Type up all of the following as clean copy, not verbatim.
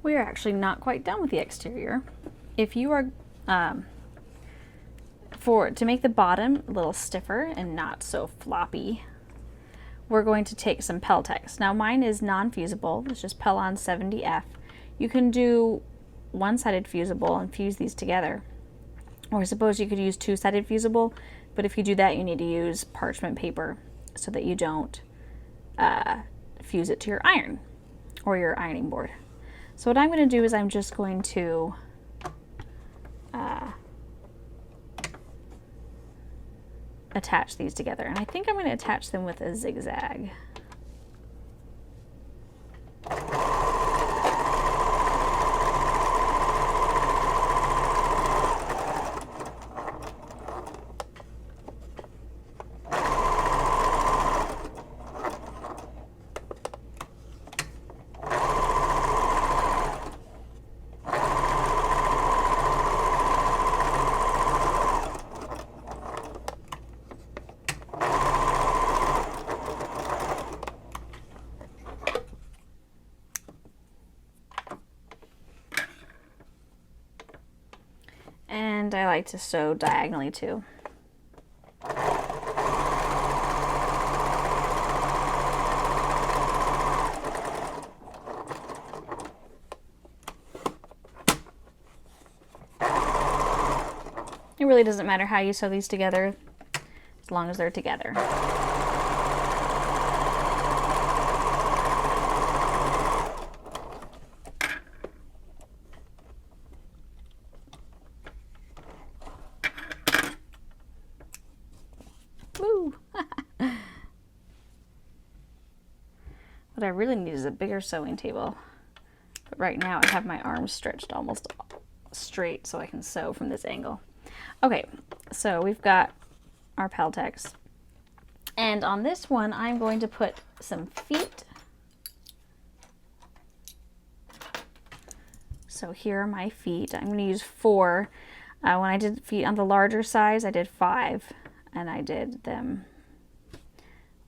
We are actually not quite done with the exterior. If you are, to make the bottom a little stiffer and not so floppy, we're going to take some Peltex. Now mine is non-fusible, it's just Pelon 70F. You can do one-sided fusible and fuse these together. Or I suppose you could use two-sided fusible, but if you do that you need to use parchment paper so that you don't fuse it to your iron or your ironing board. So what I'm going to do is I'm just going to attach these together. And I think I'm going to attach them with a zigzag. And I like to sew diagonally too. It really doesn't matter how you sew these together, as long as they're together. Woo! What I really need is a bigger sewing table. But right now I have my arms stretched almost straight so I can sew from this angle. Okay, so we've got our Peltex. And on this one, I'm going to put some feet. So here are my feet. I'm going to use 4. When I did feet on the larger size, I did 5. And I did them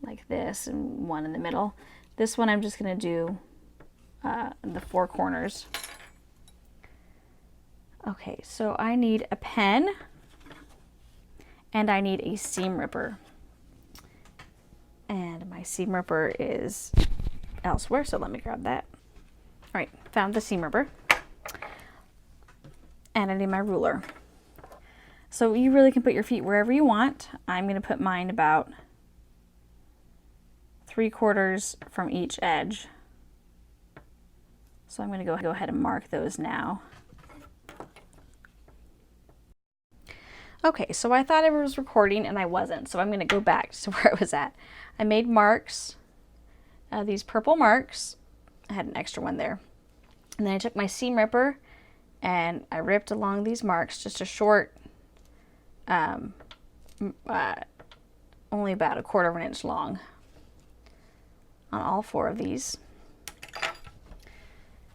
like this and 1 in the middle. This one I'm just going to do the 4 corners. Okay, so I need a pen and I need a seam ripper. And my seam ripper is elsewhere, so let me grab that. All right, found the seam ripper. And I need my ruler. So you really can put your feet wherever you want. I'm going to put mine about 3/4 from each edge. So I'm going to go ahead and mark those now. Okay, so I thought I was recording and I wasn't, so I'm going to go back to where I was at. I made marks, these purple marks. I had an extra one there. And then I took my seam ripper and I ripped along these marks, just a short, only about 1/4 of an inch long on all 4 of these.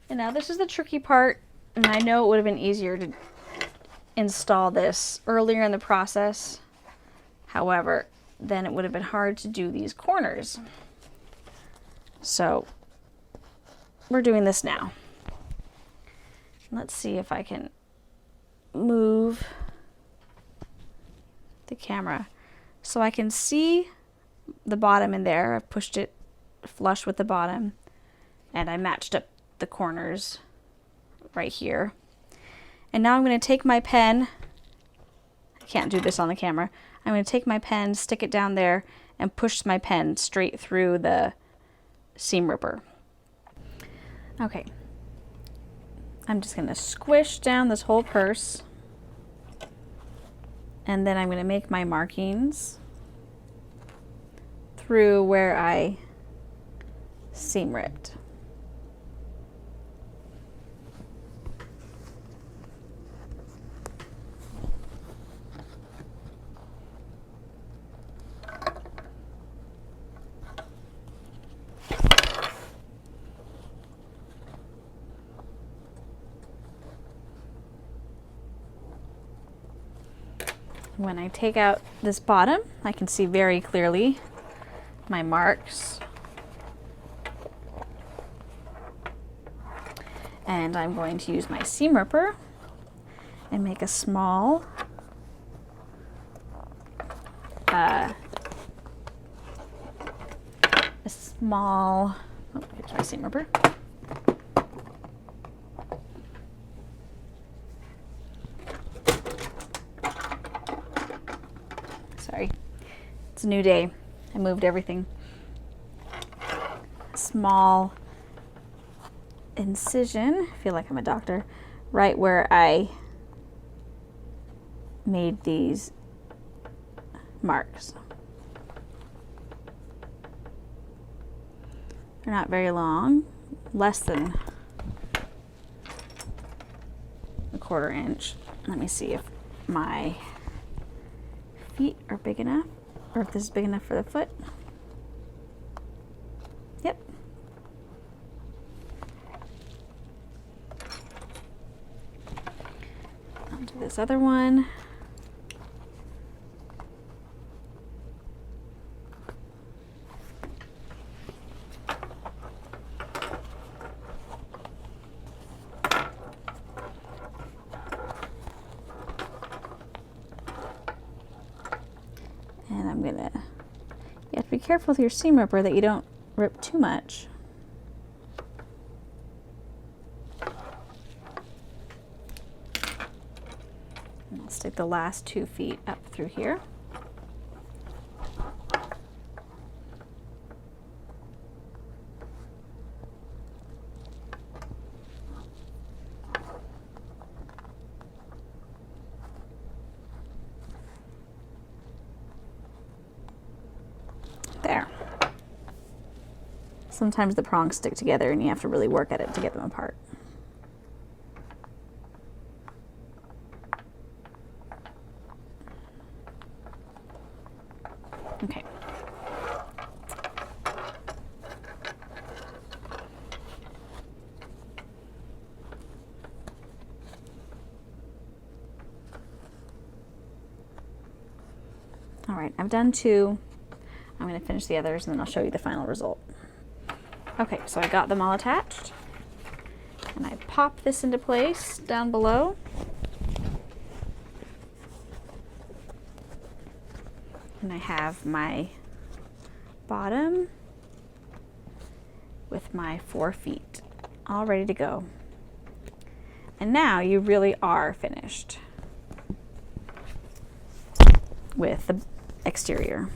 And now this is the tricky part, and I know it would have been easier to install this earlier in the process. However, then it would have been hard to do these corners. So we're doing this now. Let's see if I can move the camera so I can see the bottom in there. I've pushed it flush with the bottom and I matched up the corners right here. And now I'm going to take my pen. I can't do this on the camera. I'm going to take my pen, stick it down there, and push my pen straight through the seam ripper. Okay. I'm just going to squish down this whole purse. And then I'm going to make my markings through where I seam ripped. When I take out this bottom, I can see very clearly my marks. And I'm going to use my seam ripper and make a small oh, here's my seam ripper. Sorry, it's a new day. I moved everything. Small incision, I feel like I'm a doctor, right where I made these marks. They're not very long, less than a 1/4 inch. Let me see if my feet are big enough, or if this is big enough for the foot. Yep. Onto this other one. And I'm gonna, you have to be careful with your seam ripper that you don't rip too much. And I'll stick the last 2 feet up through here. There. Sometimes the prongs stick together and you have to really work at it to get them apart. Okay. All right, I've done 2. I'm going to finish the others and then I'll show you the final result. Okay, so I got them all attached. And I pop this into place down below. And I have my bottom with my 4 feet all ready to go. And now you really are finished with the exterior.